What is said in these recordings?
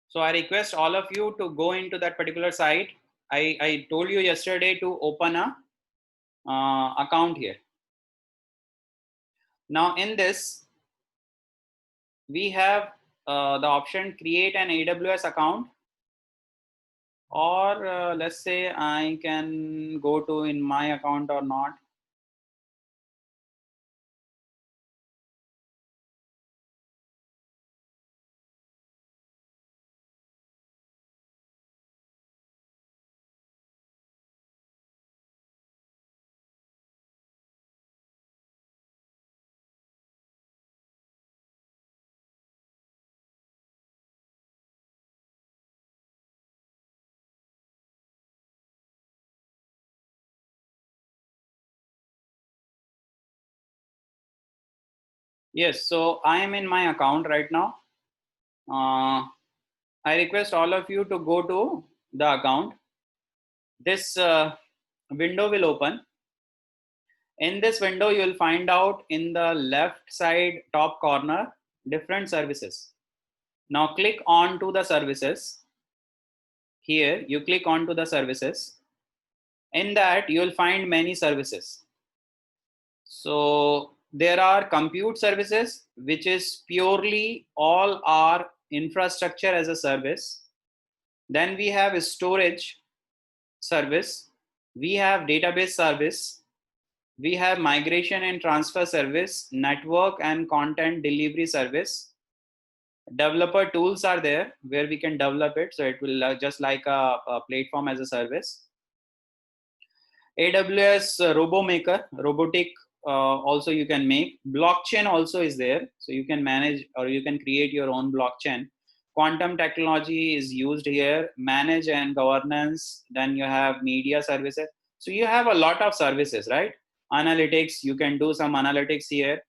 So I request all of you to go into that particular site. I told you yesterday to open a account here. Now in this, we have the option create an AWS account, or let's say I can go to in my account or not. Yes, so I am in my account right now. I request all of you to go to the account. This window will open. In this window, you will find out in the left side top corner different services. Now click on to the services. Here you click on to the services. In that you will find many services. So there are compute services, which is purely all our infrastructure as a service. Then we have a storage service. We have database service. We have migration and transfer service, network and content delivery service. Developer tools are there where we can develop it. So it will just like a platform as a service. AWS RoboMaker, robotic also you can make. Blockchain also is there. So you can manage or you can create your own blockchain. Quantum technology is used here, manage and governance. Then you have media services. So you have a lot of services, right? Analytics, you can do some analytics here.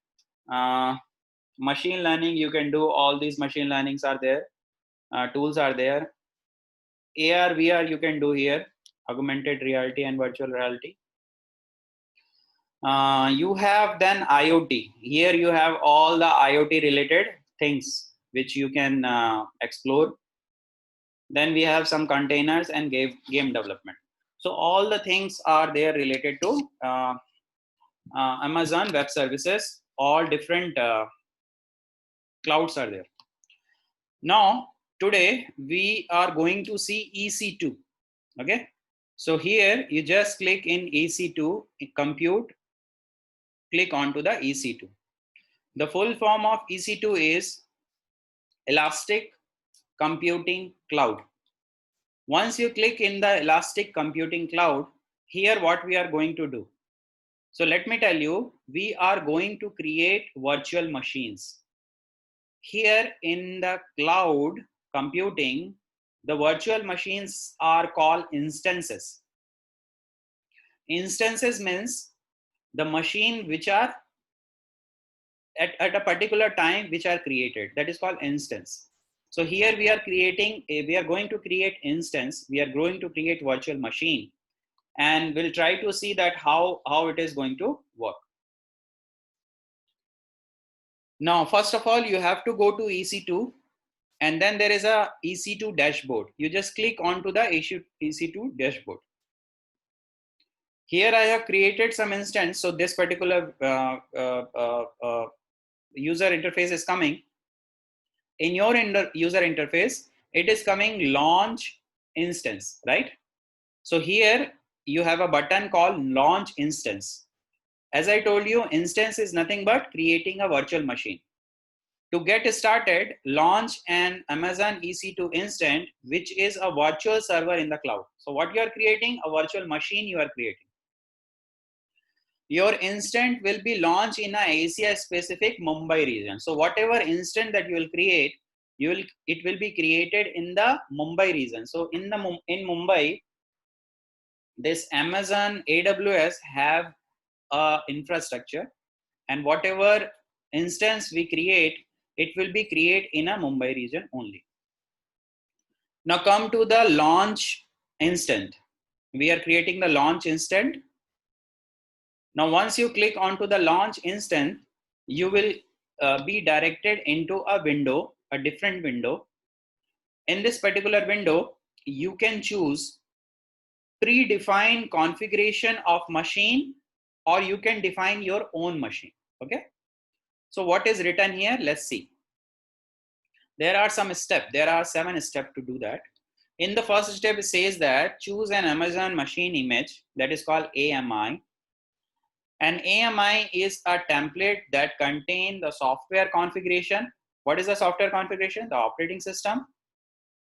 Machine learning, you can do all these machine learnings are there. Tools are there. AR, VR, you can do here. Augmented reality and virtual reality. You have then IoT. Here you have all the IoT related things which you can explore. Then we have some containers and game development. So all the things are there related to Amazon Web Services. All different clouds are there. Now today we are going to see EC2. Okay. So here you just click in EC2 compute. Click onto the EC2. The full form of EC2 is Elastic Computing Cloud. Once you click in the Elastic Computing Cloud, here what we are going to do. So let me tell you, we are going to create virtual machines. Here in the cloud computing, the virtual machines are called instances. Instances means the machine which are at a particular time which are created. That is called instance. So here we are going to create instance. We are going to create virtual machine, and we'll try to see that how it is going to work. Now, first of all, you have to go to EC2, and then there is a EC2 dashboard. You just click onto the EC2 dashboard. Here I have created some instance. So this particular user interface is coming. In your user interface, it is coming launch instance, right? So here you have a button called launch instance. As I told you, instance is nothing but creating a virtual machine. To get started, launch an Amazon EC2 instance, which is a virtual server in the cloud. So what you are creating, a virtual machine you are creating. Your instance will be launched in a Asia specific Mumbai region. So whatever instance that you will create, it will be created in the Mumbai region. So in Mumbai, this Amazon AWS have a infrastructure, and whatever instance we create, it will be created in a Mumbai region only. Now come to the launch instant. We are creating the launch instant. Now once you click onto the launch instant, you will be directed into a window, a different window. In this particular window, you can choose predefined configuration of machine, or you can define your own machine. Okay. So what is written here? Let's see. There are some steps. There are 7 steps to do that. In the first step, it says that choose an Amazon machine image, that is called AMI. An AMI is a template that contains the software configuration. What is the software configuration? The operating system,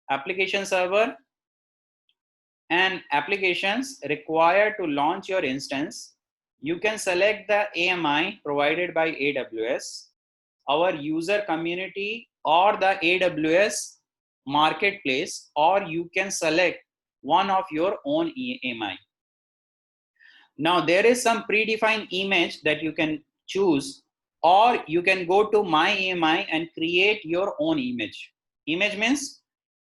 application server, and applications required to launch your instance. You can select the AMI provided by AWS, our user community, or the AWS marketplace, or you can select one of your own AMI. Now there is some predefined image that you can choose, or you can go to my AMI and create your own image. Image means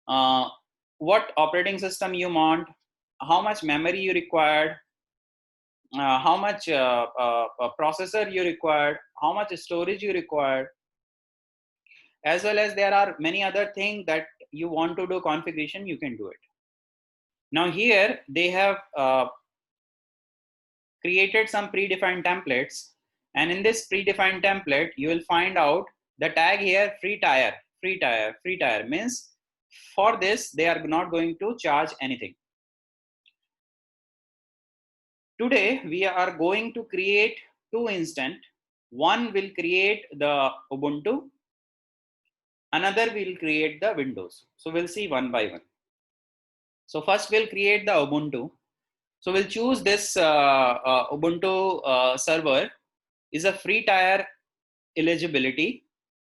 what operating system you want, how much memory you required, how much processor you required, how much storage you required, as well as there are many other things that you want to do configuration, you can do it. Now here they have created some predefined templates, and in this predefined template you will find out the tag here, free tire. Free tire means for this they are not going to charge anything. Today we are going to create 2 instances. One will create the Ubuntu, another will create the Windows. So we'll see one by one. So first we'll create the Ubuntu. So we'll choose this Ubuntu server is a free tier eligibility.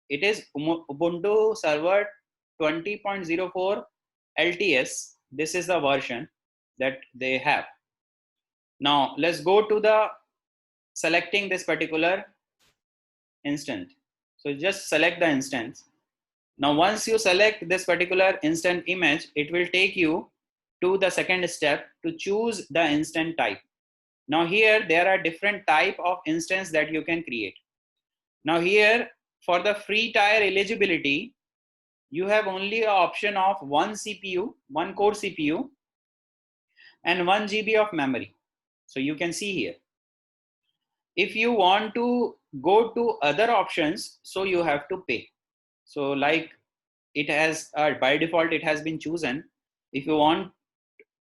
It is Ubuntu server 20.04 LTS. This is the version that they have. Now let's go to the selecting this particular instance. So just select the instance. Now once you select this particular instant image, it will take you to the second step to choose the instant type. Now here there are different type of instance that you can create. Now here for the free tier eligibility, you have only an option of 1 CPU, 1 core CPU, and 1 GB of memory. So you can see here. If you want to go to other options, so you have to pay. So like it has by default it has been chosen. If you want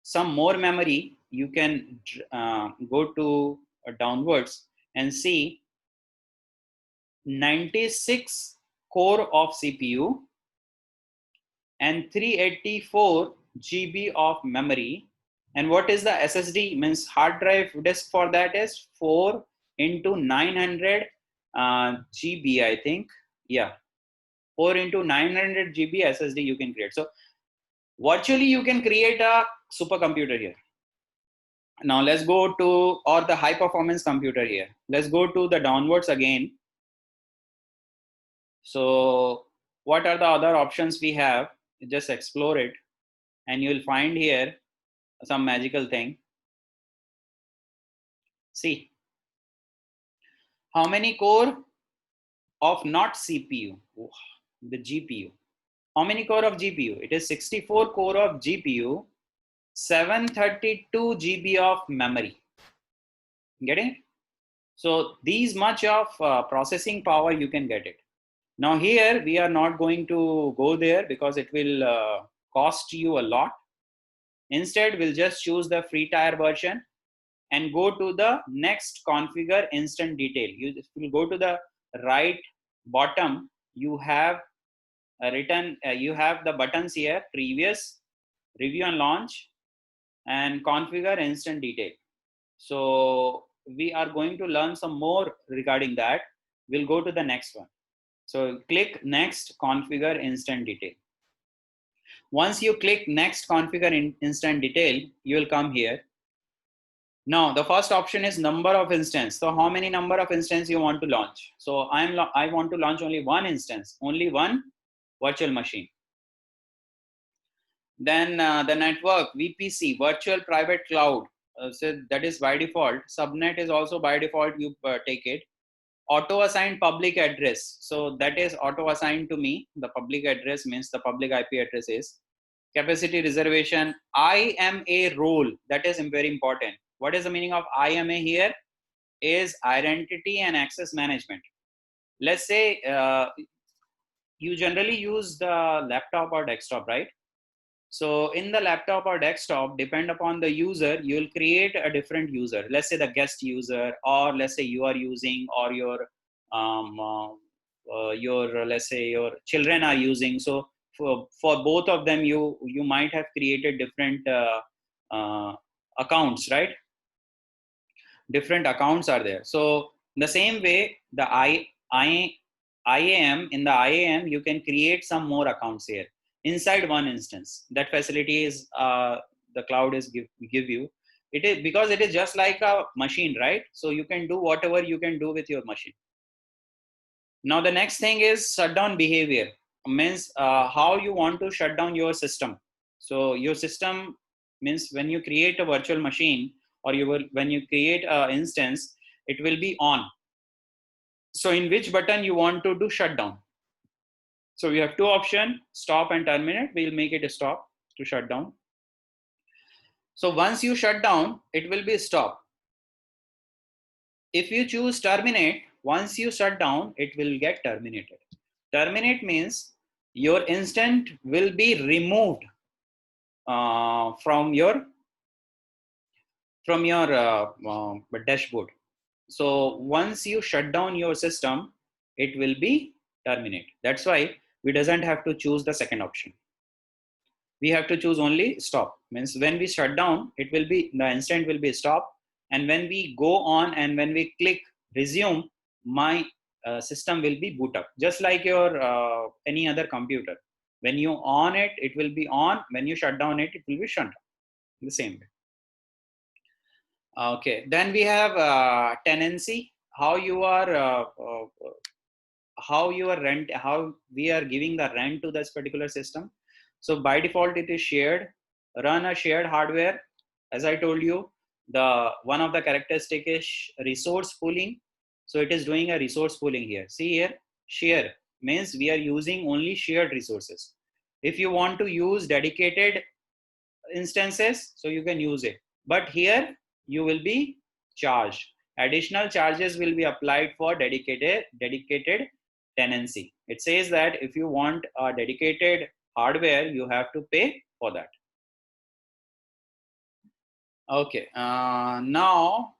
some more memory, you can go to downwards and see 96 core of CPU and 384 GB of memory. And what is the SSD? Means hard drive disk for that is 4 into 900 GB, I think. Yeah, 4 into 900 GB SSD you can create. So virtually you can create a supercomputer here. Now let's go to, or the high performance computer here. Let's go to the downwards again. So what are the other options we have? Just explore it and you will find here some magical thing. See how many core of not CPU, the GPU. How many core of GPU? It is 64 core of GPU, 732 GB of memory. Getting it? So these much of processing power you can get it. Now here we are not going to go there because it will cost you a lot. Instead, we'll just choose the free tier version and go to the next configure instant detail. You will go to the right bottom. You have you have the buttons here: previous, review and launch, and configure instant detail. So we are going to learn some more regarding that. We'll go to the next one. So click next, configure instant detail. Once you click next, configure instant detail, you will come here. Now the first option is number of instance. So how many number of instance you want to launch? So I want to launch only one instance, only one virtual machine. Then the network, VPC, virtual private cloud. So that is by default. Subnet is also by default, you take it. auto assigned public address. So that is auto assigned to me. The public address means the public IP address is capacity reservation. IMA role, that is very important. What is the meaning of IMA here? Is identity and access management. Let's say you generally use the laptop or desktop, right? So in the laptop or desktop, depend upon the user, you will create a different user. Let's say the guest user, or let's say you are using, or your let's say your children are using. So for both of them, you might have created different accounts, right? Different accounts are there. So the same way, the IAM, in the IAM, you can create some more accounts here inside one instance. That facility is the cloud is give you. It is because it is just like a machine, right? So you can do whatever you can do with your machine. Now the next thing is shutdown behavior. Means how you want to shut down your system. So your system means when you create a virtual machine, or when you create an instance, it will be on. So in which button you want to do shutdown? So we have two options, stop and terminate. We'll make it a stop to shut down. So once you shut down, it will be stop. If you choose terminate, once you shut down, it will get terminated. Terminate means your instance will be removed from your dashboard. So once you shut down your system, it will be terminate. That's why we doesn't have to choose the second option. We have to choose only stop. Means when we shut down, it will be, the instant will be stop. And when we go on and when we click resume, my system will be boot up. Just like your any other computer. When you on it, it will be on. When you shut down it, it will be shut down. The same way. Okay, then we have tenancy. How you are how we are giving the rent to this particular system. So by default, it is shared. Run a shared hardware. As I told you, the one of the characteristic is resource pooling. So it is doing a resource pooling here. See here, share means we are using only shared resources. If you want to use dedicated instances, so you can use it. But here you will be charged. Additional charges will be applied for dedicated tenancy. It says that if you want a dedicated hardware, you have to pay for that. Okay, now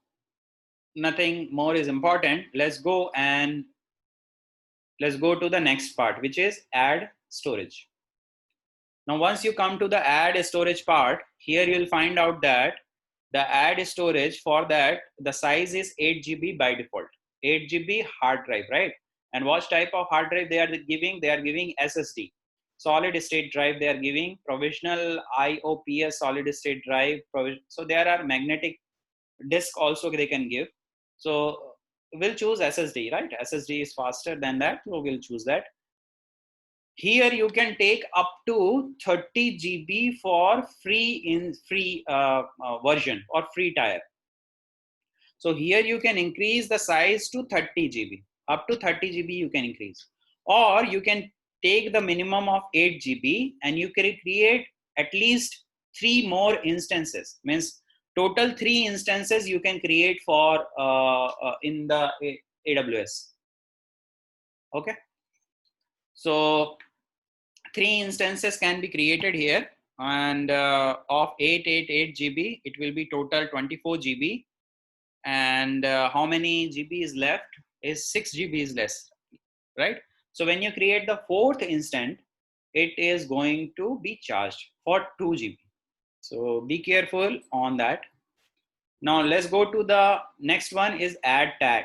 nothing more is important. Let's go to the next part, which is add storage. Now, once you come to the add storage part, here you'll find out that the add storage, for that, the size is 8 GB by default. 8 GB hard drive, right? And what type of hard drive they are giving? They are giving SSD, solid state drive. They are giving provisional IOPS solid state drive. So there are magnetic disk also they can give. So we'll choose SSD, right? SSD is faster than that, so we'll choose that. Here you can take up to 30 GB for free version or free tier. So here you can increase the size to 30 GB. Up to 30 GB you can increase. Or you can take the minimum of 8 GB and you can create at least 3 more instances. Means total 3 instances you can create for in the AWS. Okay. So 3 instances can be created here, and of 888 GB, it will be total 24 GB. And how many GB is left? Is 6 GB is less, right? So when you create the 4th instant, it is going to be charged for 2 GB. So be careful on that. Now let's go to the next one, is add tag.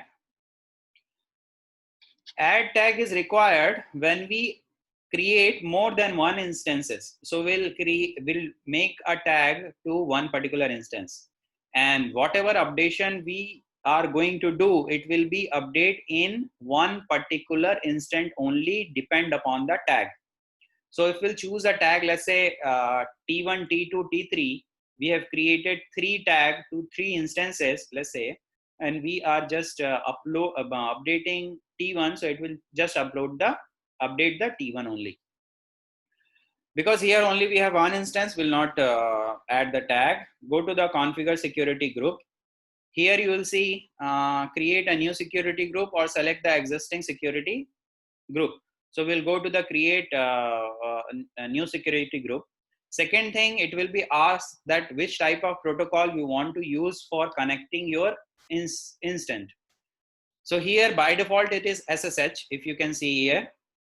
Add tag is required when we create more than one instances. So we'll make a tag to one particular instance, and whatever updation we are going to do, it will be update in one particular instant only, depend upon the tag. So if we'll choose a tag, let's say T1, T2, T3, we have created 3 tag to 3 instances, let's say, and we are just updating T1, so it will just update the T1 only. Because here only we have one instance, will not add the tag. Go to the configure security group. Here you will see create a new security group or select the existing security group. So we'll go to the create a new security group. Second thing, it will be asked that which type of protocol you want to use for connecting your instance. So here by default it is SSH. If you can see here,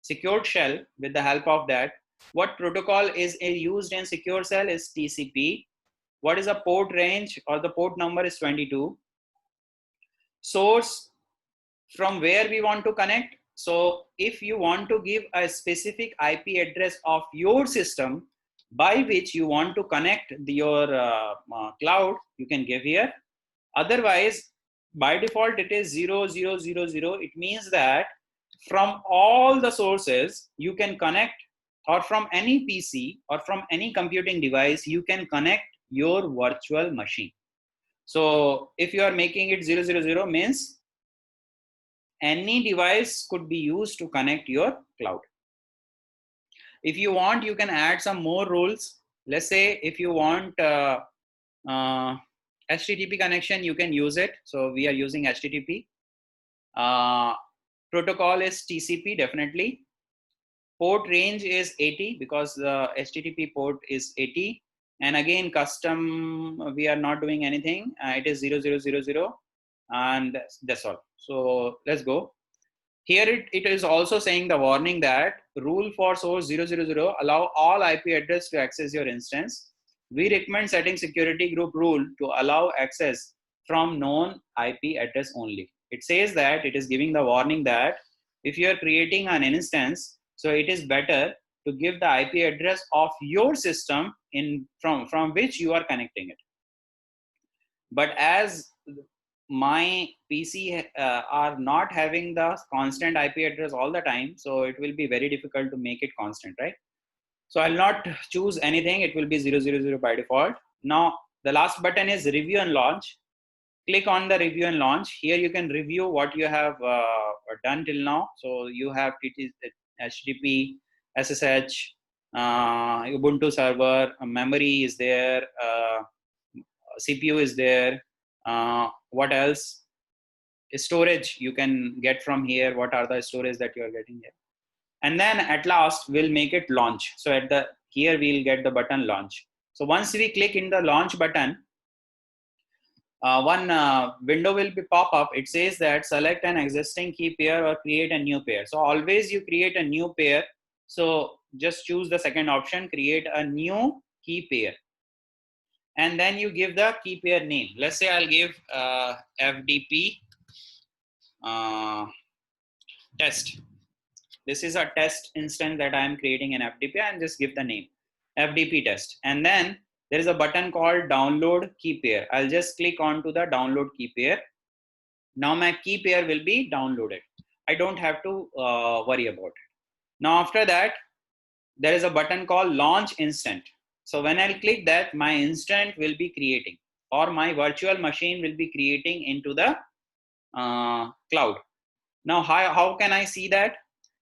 secured shell. With the help of that, what protocol is used in secure shell is TCP. What is the port range or the port number is 22. Source, from where we want to connect. So if you want to give a specific IP address of your system by which you want to connect your cloud, you can give here. Otherwise, by default, it is 0000. It means that from all the sources you can connect, or from any PC or from any computing device, you can connect your virtual machine. So if you are making it 000, means any device could be used to connect your cloud. If you want, you can add some more rules. Let's say if you want HTTP connection, you can use it. So we are using HTTP. Protocol is TCP, definitely. Port range is 80 because the HTTP port is 80. And again, custom, we are not doing anything. It is 0000, and that's all. So let's go. Here it is also saying the warning that rule for source 000 allow all IP address to access your instance. We recommend setting security group rule to allow access from known IP address only. It says that it is giving the warning that if you are creating an instance, so it is better to give the IP address of your system from which you are connecting it. But as my PC are not having the constant IP address all the time, so it will be very difficult to make it constant, right? So I'll not choose anything. It will be 000 by default. Now the last button is review and launch. Click on the review and launch. Here you can review what you have done till now. So you have HTTP, SSH, Ubuntu server, memory is there, CPU is there. What else? Storage you can get from here. What are the storage that you are getting here? And then at last we'll make it launch. So at the here we'll get the button launch. So once we click in the launch button, one window will be pop up. It says that select an existing key pair or create a new pair. So always you create a new pair. So just choose the second option, create a new key pair. And then you give the key pair name. Let's say I'll give FDP test. This is a test instance that I am creating in FDP, and just give the name FDP test. And then there is a button called download key pair. I'll just click on to the download key pair. Now my key pair will be downloaded. I don't have to worry about it. Now after that, there is a button called launch instant. So when I'll click that, my instant will be creating, or my virtual machine will be creating into the cloud. Now how can I see that?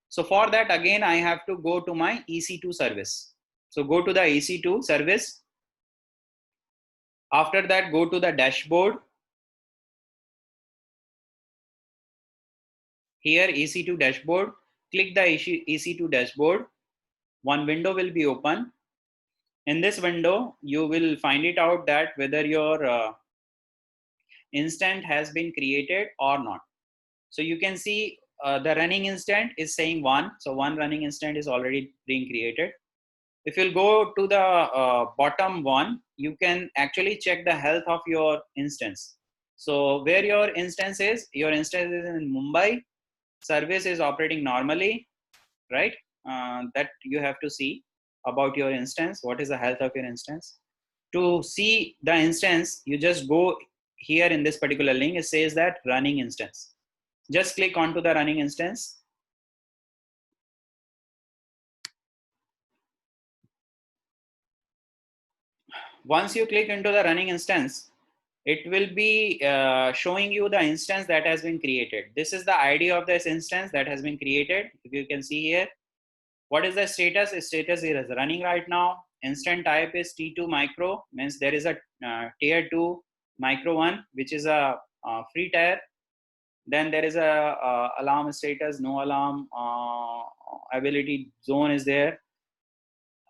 So for that, again, I have to go to my EC2 service. So go to the EC2 service. After that, go to the dashboard. Here, EC2 dashboard. Click the EC2 dashboard. One window will be open. In this window, you will find it out that whether your instant has been created or not. So you can see the running instant is saying 1. So one running instant is already being created. If you'll go to the bottom one, you can actually check the health of your instance. So where your instance is in Mumbai, service is operating normally, right? That you have to see about your instance. What is the health of your instance? To see the instance, you just go here in this particular link. It says that running instance. Just click onto the running instance. Once you click into the running instance, it will be showing you the instance that has been created. This is the ID of this instance that has been created. If you can see here, what is the status? The status is running right now. Instant type is T2 micro, means there is a tier 2 micro 1, which is a free tier. Then there is a alarm status, no alarm, ability zone is there.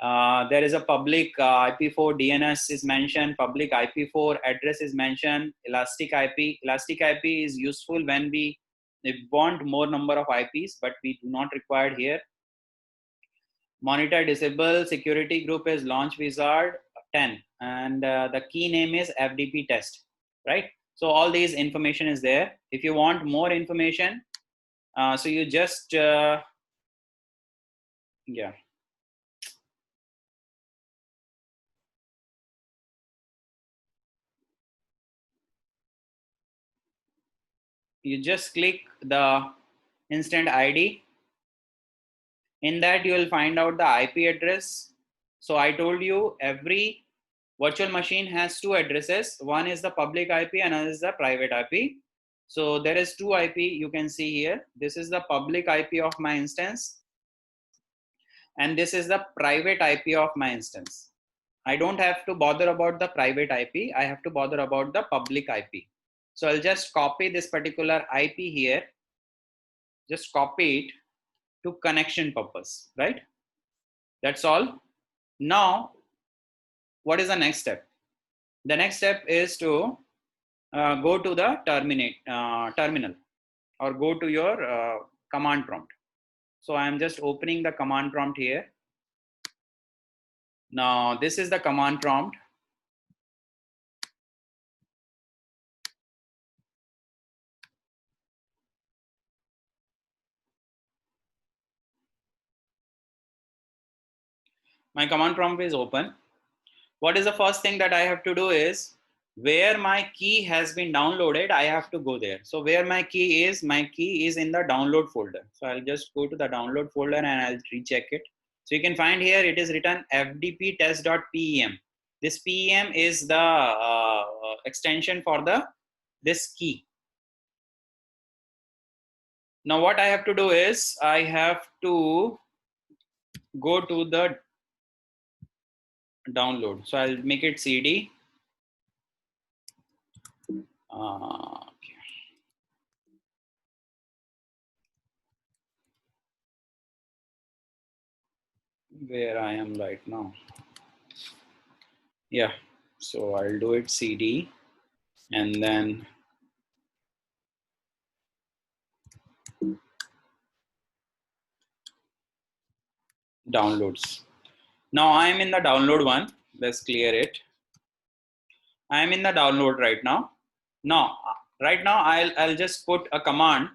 There is a public IP4 DNS is mentioned, public IP4 address is mentioned, elastic IP. Elastic IP is useful when we want more number of IPs, but we do not require here. Monitor disable, security group is launch wizard 10, and the key name is FDP test, right? So all these information is there. If you want more information, so you just, yeah. You just click the instant ID. In that you will find out the IP address. So I told you every virtual machine has two addresses. One is the public IP and another is the private IP. So there is two IP you can see here. This is the public IP of my instance, and this is the private IP of my instance. I don't have to bother about the private IP. I have to bother about the public IP. So I'll just copy this particular IP here. Just copy it to connection purpose, right? That's all. Now, what is the next step? The next step is to go to the terminal or go to your command prompt. So I am just opening the command prompt here. Now, this is the command prompt. My command prompt is open. What is the first thing that I have to do is, where my key has been downloaded, I have to go there. So where my key is in the download folder. So I'll just go to the download folder and I'll recheck it. So you can find here, it is written fdp test.pem. This PEM is the extension for this key. Now what I have to do is, I have to go to the download. So I'll make it CD. Okay. Where I am right now. Yeah, so I'll do it CD and then downloads. Now I'm in the download one. Let's clear it. I'm in the download right now. Now, right now I'll just put a command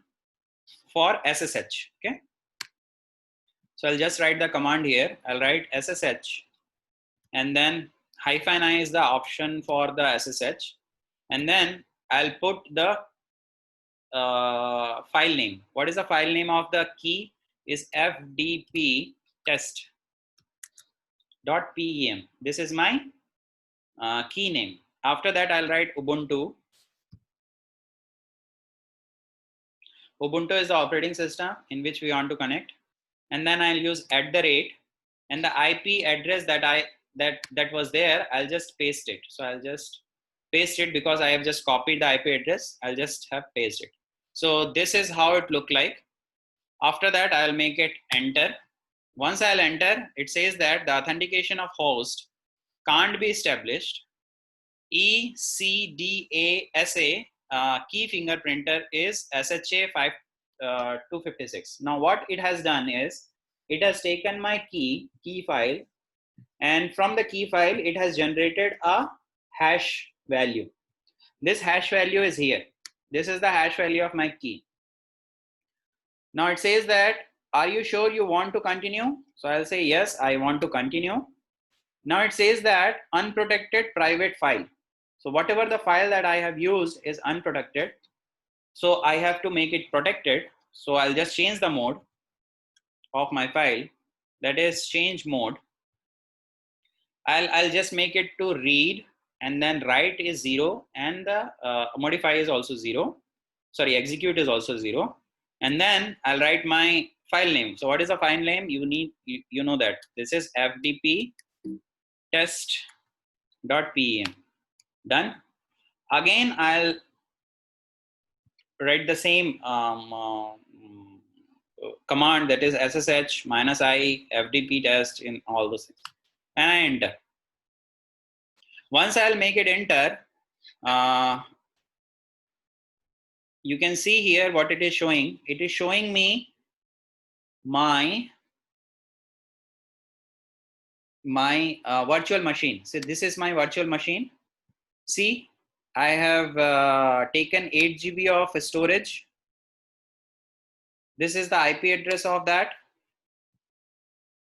for SSH. Okay. So I'll just write the command here. I'll write SSH, and then -i is the option for the SSH, and then I'll put the file name. What is the file name of the key? Is fdp test.pem. This is my key name. After that, I'll write Ubuntu. Ubuntu is the operating system in which we want to connect, and then I'll use @ and the IP address that was there, I'll just paste it. So I'll just paste it because I have just copied the IP address. I'll just have pasted it. So this is how it look like. After that, I'll make it enter. Once I'll enter, it says that the authentication of host can't be established. ECDASA key fingerprinter is SHA-256. Now what it has done is, it has taken my key file, and from the key file it has generated a hash value. This hash value is here. This is the hash value of my key. Now it says that, are you sure you want to continue? So I'll say yes, I want to continue. Now it says that unprotected private file. So whatever the file that I have used is unprotected. So I have to make it protected. So I'll just change the mode of my file. That is change mode. I'll just make it to read and then write is 0, and the modify is also 0. Sorry, execute is also 0. And then I'll write my file name. So what is the file name? You know that this is fdp test.pem. Done. Again, I'll write the same command, that is ssh -i fdp test in all those things, and I enter. Once I'll make it enter, you can see here what it is showing. It is showing me my virtual machine. So this is my virtual machine. See, I have taken 8 GB of storage. This is the IP address of that.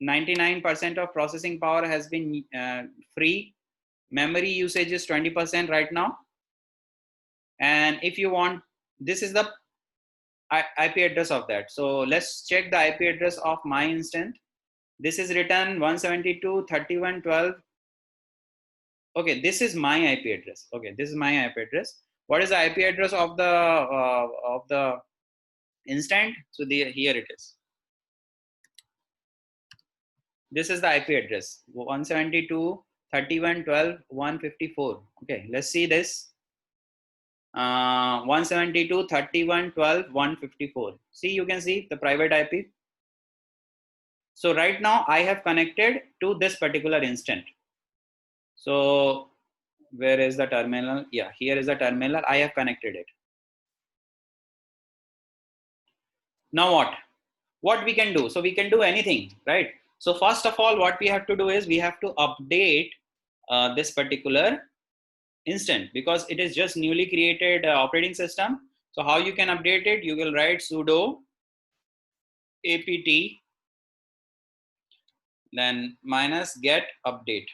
99% of processing power has been free. Memory usage is 20% right now. And if you want, this is the IP address of that. So let's check the IP address of my instance. This is written 172.31.12. Okay, this is my IP address. Okay, this is my IP address. What is the IP address of the instance? So here it is. This is the IP address, 172.31.12.154. Okay, let's see this. 172.31.12.154. See, you can see the private IP. So right now I have connected to this particular instance. So where is the terminal? Yeah, here is the terminal. I have connected it. Now what we can do? So we can do anything, right? So first of all, what we have to do is we have to update this particular instant, because it is just newly created operating system. So how you can update it? You will write sudo apt then -get update.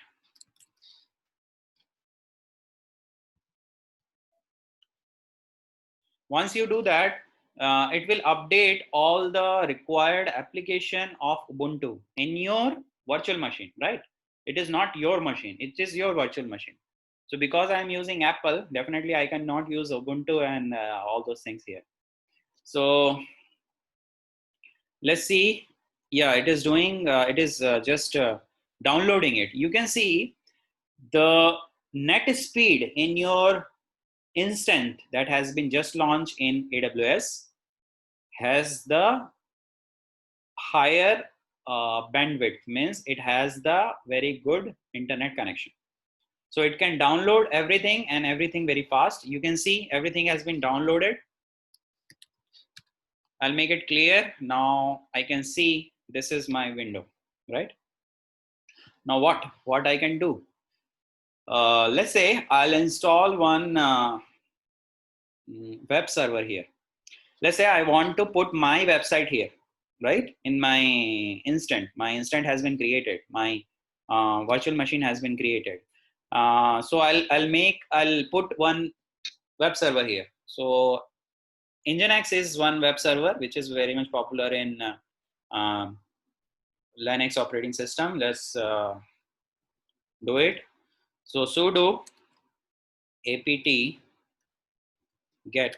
Once you do that, it will update all the required application of Ubuntu in your virtual machine, right? It is not your machine, it is your virtual machine. So because I'm using Apple, definitely I cannot use Ubuntu and all those things here. So let's see. Yeah, it is doing, it is just downloading it. You can see the net speed in your instance that has been just launched in AWS has the higher bandwidth, means it has the very good internet connection. So it can download everything and everything very fast. You can see everything has been downloaded. I'll make it clear. Now I can see this is my window, right? Now what I can do? Let's say I'll install one web server here. Let's say I want to put my website here, right? In my instance has been created. My virtual machine has been created. So I'll put one web server here. So Nginx is one web server which is very much popular in Linux operating system. Let's do it. So sudo apt get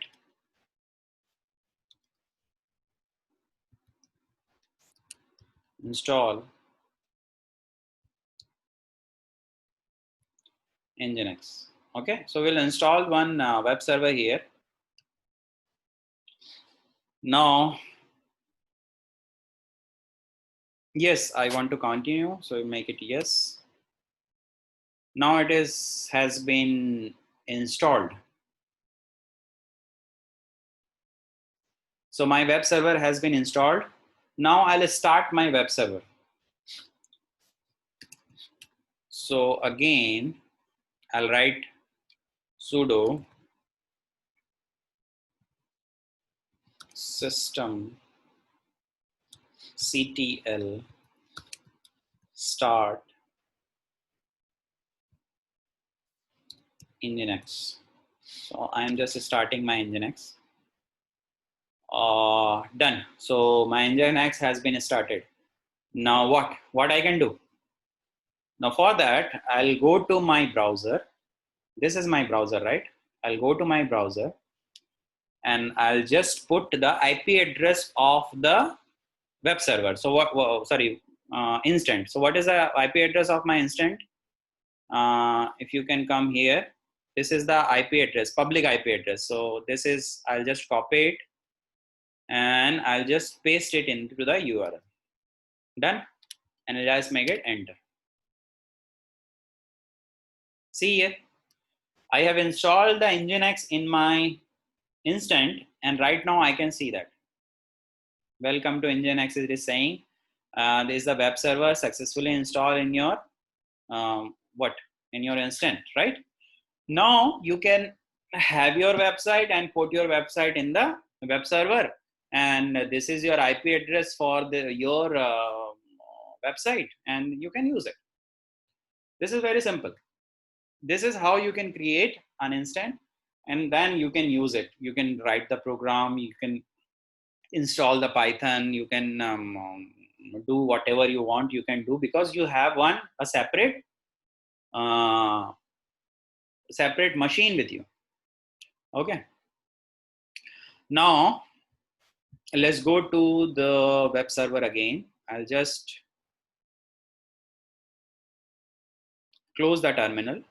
install Nginx. Okay, so we'll install one web server here. Now, yes, I want to continue, so we make it yes. Now it has been installed. So my web server has been installed. Now I'll start my web server. So again, I'll write sudo systemctl start Nginx. So I'm just starting my Nginx. Done. So my Nginx has been started. Now what I can do? Now for that, I'll go to my browser this is my browser, right? I'll go to my browser and I'll just put the IP address of the web server. So instant. So what is the IP address of my instant? If you can come here, this is the IP address, public IP address. So this is, I'll just copy it and I'll just paste it into the URL. Done. And I'll just make it enter. See here, I have installed the Nginx in my instant, and right now I can see that. Welcome to Nginx, it is saying this is the web server successfully installed in your in your instant, right? Now you can have your website and put your website in the web server, and this is your IP address for your website, and you can use it. This is very simple. This is how you can create an instant, and then you can use it. You can write the program, you can install the Python, you can do whatever you want, you can do, because you have a separate machine with you. Okay, now let's go to the web server again. I'll just close the terminal.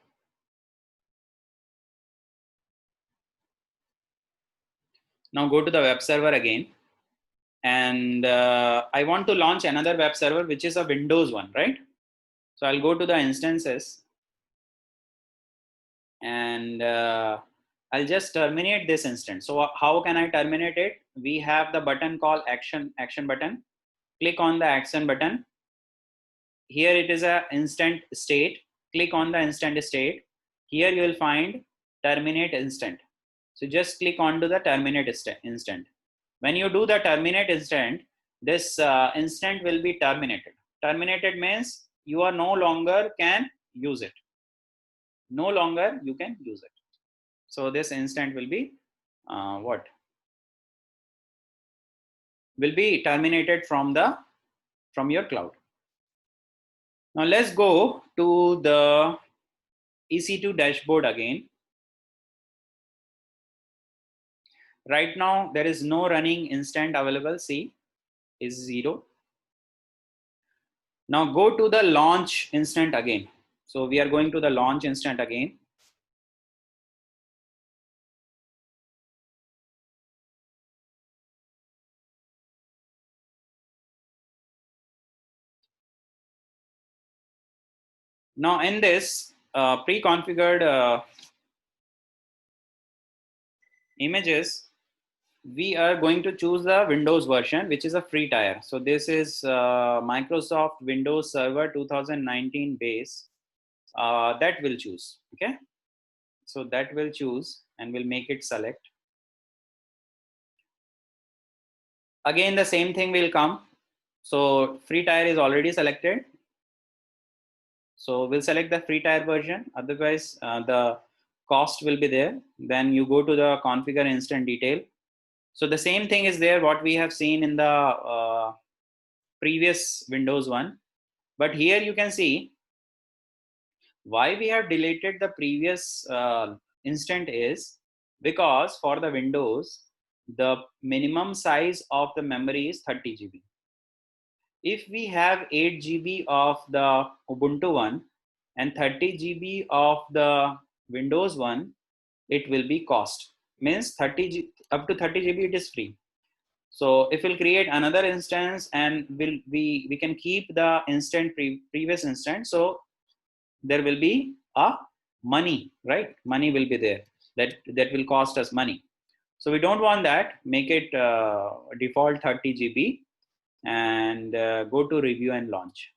Now go to the web server again, and I want to launch another web server, which is a Windows one, right? So I'll go to the instances, and I'll just terminate this instance. So how can I terminate it? We have the button called action button. Click on the action button. Here it is a instant state. Click on the instant state. Here you will find terminate instant. So just click onto the terminate instant. When you do the terminate instant, this instant will be terminated. Terminated means you are no longer can use it. No longer you can use it. So this instant will be will be terminated from your cloud. Now let's go to the EC2 dashboard again. Right now there is no running instant available. See, is 0. Now go to the launch instant again. So we are going to the launch instant again. Now in this pre-configured images, we are going to choose the Windows version, which is a free tier. So this is Microsoft Windows Server 2019 base. That will choose. Okay, so that will choose and we'll make it select. Again the same thing will come. So free tier is already selected, so we'll select the free tier version. Otherwise the cost will be there. Then you go to the configure instant detail. So the same thing is there what we have seen in the previous Windows one, but here you can see why we have deleted the previous instant is because for the Windows the minimum size of the memory is 30 GB. If we have 8 GB of the Ubuntu one and 30 GB of the Windows one, it will be cost. Means up to 30 GB it is free. So if we'll create another instance and we can keep the instant previous instance, so there will be a money, right? Money will be there that will cost us money. So we don't want that. Make it default 30 GB and go to review and launch.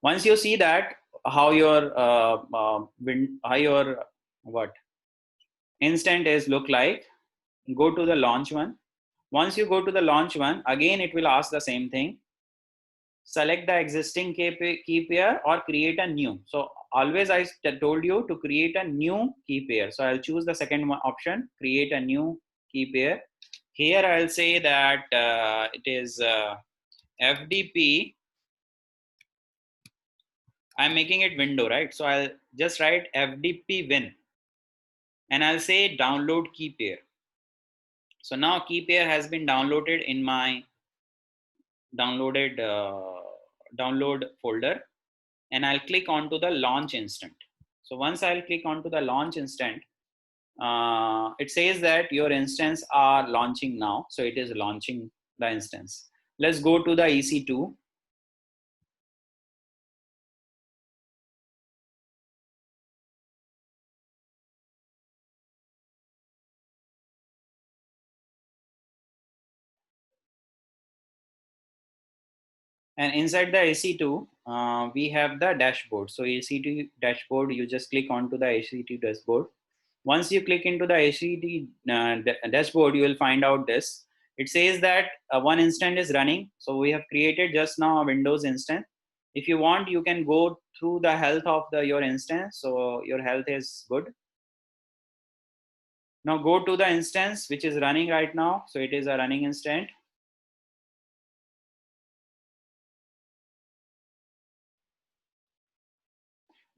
Once you see that how your instant is look like, go to the launch one. Once you go to the launch one, again it will ask the same thing. Select the existing key pair or create a new. So always I told you to create a new key pair. So I'll choose the second option, create a new key pair. Here I'll say that it is FDP I'm making it window, right? So I'll just write FDP win and I'll say download key pair. So now key pair has been downloaded in my download folder, and I'll click onto the launch instant. So once I'll click onto the launch instant, it says that your instance are launching now. So it is launching the instance. Let's go to the EC2. And inside the EC2, we have the dashboard. So EC2 dashboard, you just click onto the EC2 dashboard. Once you click into the EC2 dashboard, you will find out this. It says that one instance is running. So we have created just now a Windows instance. If you want, you can go through the health of your instance. So your health is good. Now go to the instance which is running right now. So it is a running instance.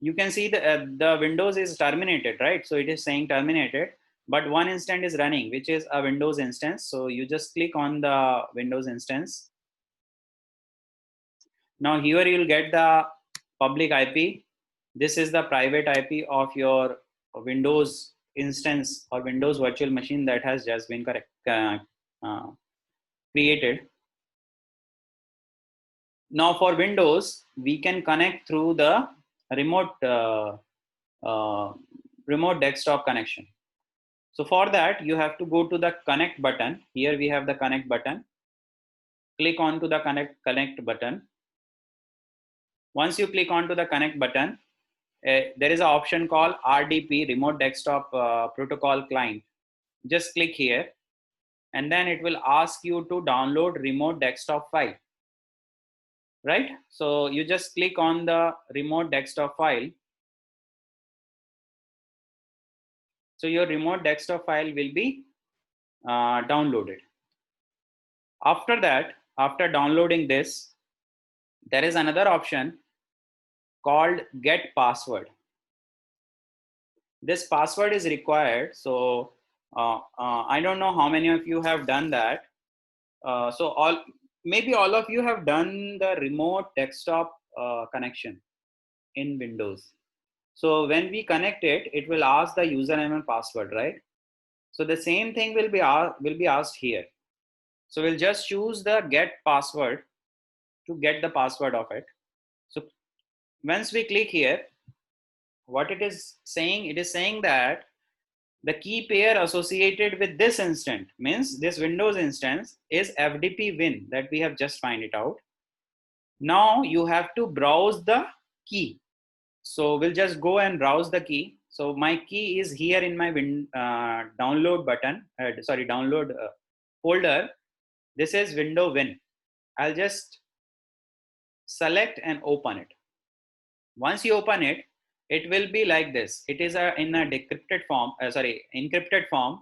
You can see the Windows is terminated, right? So it is saying terminated, but one instance is running, which is a Windows instance. So you just click on the Windows instance. Now here you'll get the public IP. This is the private IP of your Windows instance or Windows virtual machine that has just been created. Now for Windows, we can connect through the remote remote desktop connection. So for that, you have to go to the connect button. Here we have the connect button. Click on to the connect button. Once you click onto the connect button, there is an option called RDP, remote desktop protocol client. Just click here and then it will ask you to download remote desktop file, right? So you just click on the remote desktop file. So your remote desktop file will be downloaded. After that, after downloading this, there is another option called get password. This password is required. So I don't know how many of you have done that. So maybe all of you have done the remote desktop connection in Windows. So when we connect it, it will ask the username and password, right? So the same thing will be asked here. So we'll just choose the get password to get the password of it. So once we click here, what it is saying that the key pair associated with this instance, means this Windows instance, is FDP win that we have just find it out. Now you have to browse the key. So we'll just go and browse the key. So my key is here in my download button, download folder. This is window win. I'll just select and open it. Once you open it, it will be like this. It is in a encrypted form.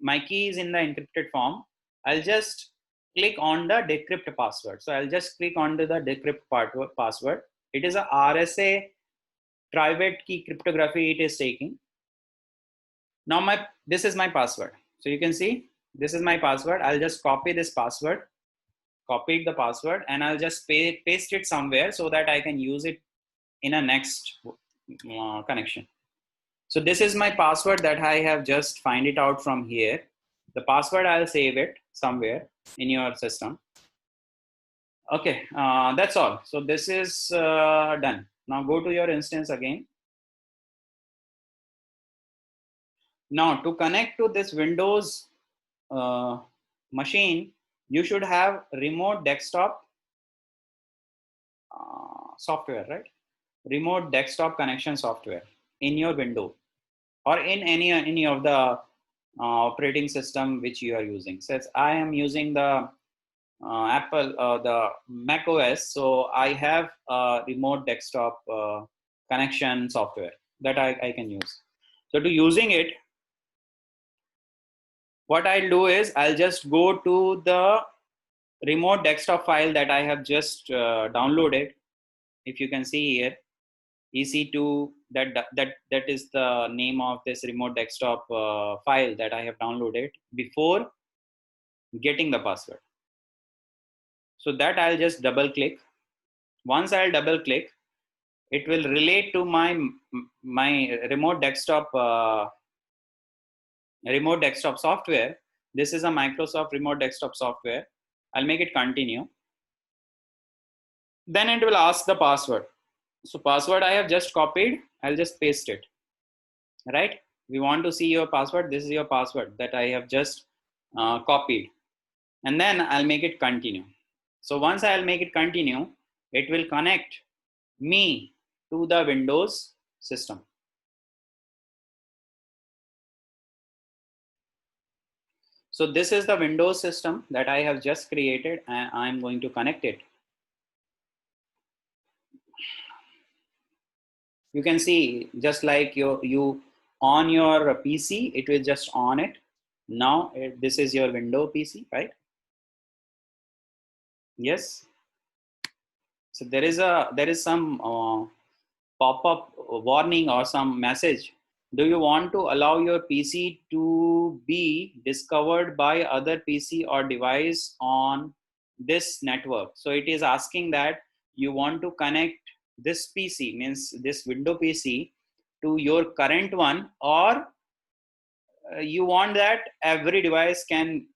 My key is in the encrypted form. I'll just click on the decrypt password. So I'll just click onto the decrypt password. It is a RSA private key cryptography it is taking. Now this is my password. So you can see this is my password. I'll just copy this password, copy the password, and I'll just paste it somewhere so that I can use it in a next connection. So this is my password that I have just find it out from here. The password, I'll save it somewhere in your system. Okay, that's all. So this is done. Now go to your instance again. Now to connect to this Windows machine, you should have remote desktop software, right? Remote desktop connection software in your window or in any of the operating system which you are using. So I am using the Apple, the Mac OS. So I have a remote desktop connection software that I can use. So to using it, what I'll do is I'll just go to the remote desktop file that I have just downloaded. If you can see here, EC2, that is the name of this remote desktop file that I have downloaded before getting the password. So that I'll just double click. Once I'll double click, it will relate to my remote desktop software. This is a Microsoft remote desktop software. I'll make it continue. Then it will ask the password. So password I have just copied. I'll just paste it. Right? We want to see your password. This is your password that I have just copied. And then I'll make it continue. So once I'll make it continue, it will connect me to the Windows system. So this is the Windows system that I have just created, and I'm going to connect it. You can see just like you on your PC, it will just on it. Now this is your Windows PC, right? Yes. So there is some pop-up warning or some message. Do you want to allow your PC to be discovered by other PC or device on this network? So it is asking that you want to connect this PC, means this Windows PC, to your current one, or you want that every device can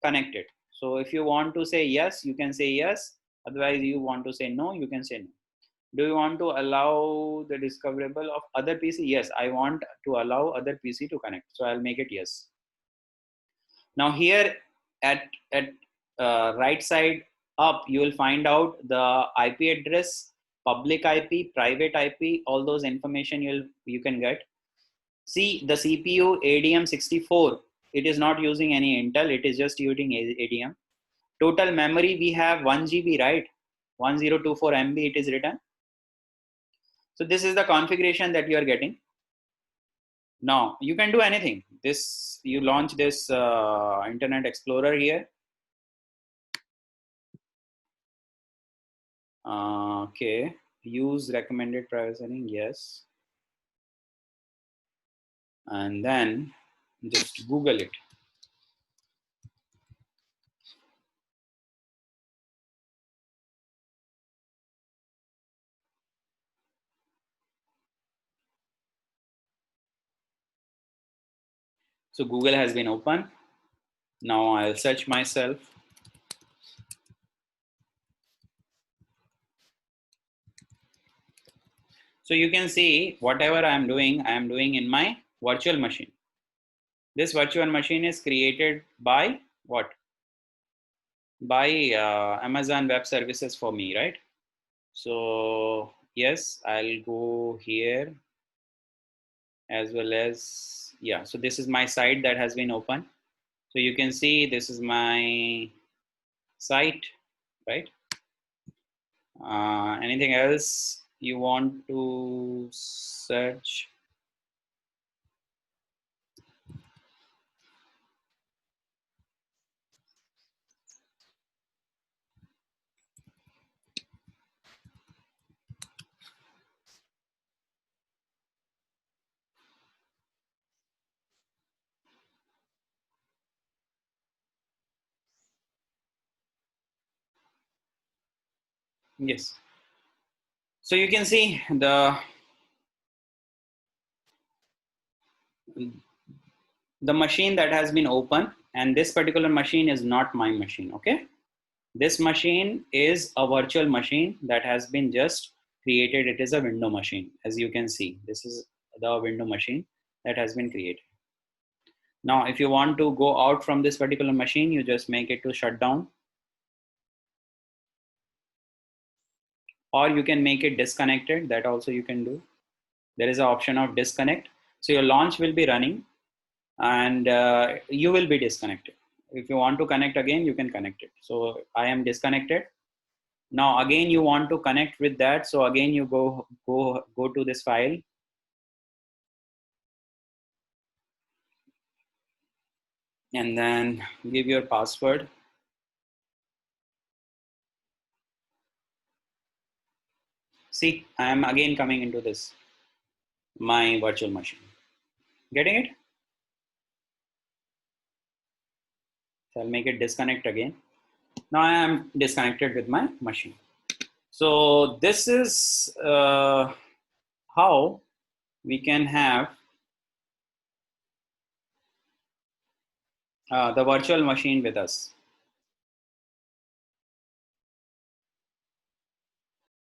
connect it. So if you want to say yes, you can say yes. Otherwise, you want to say no, you can say no. Do you want to allow the discoverable of other PC? Yes, I want to allow other PC to connect. So I'll make it yes. Now here at right side up, you will find out the IP address, public IP, private IP, all those information you can get. See the CPU ADM64. It is not using any Intel. It is just using ADM. Total memory we have 1 GB, right? 1024 MB it is written. So this is the configuration that you are getting. Now you can do anything. This you launch this Internet Explorer here. Okay, use recommended privacy setting, yes, and then just Google it. So Google has been open. Now I'll search myself. So you can see whatever I am doing in my virtual machine. This virtual machine is created by what? By Amazon Web Services for me, right? So yes, I'll go here as well as, yeah. So this is my site that has been open. So you can see this is my site, right? Anything else you want to search? Yes. So you can see the machine that has been open, and this particular machine is not my machine. Okay, this machine is a virtual machine that has been just created. It is a window machine. As you can see, this is the window machine that has been created. Now if you want to go out from this particular machine, you just make it to shut down, or you can make it disconnected. That also you can do. There is an option of disconnect. So your launch will be running and you will be disconnected. If you want to connect again, you can connect it. So I am disconnected. Now again you want to connect with that. So again you go to this file. And then give your password. See, I am again coming into this, my virtual machine. Getting it? So I'll make it disconnect again. Now I am disconnected with my machine. So this is how we can have the virtual machine with us.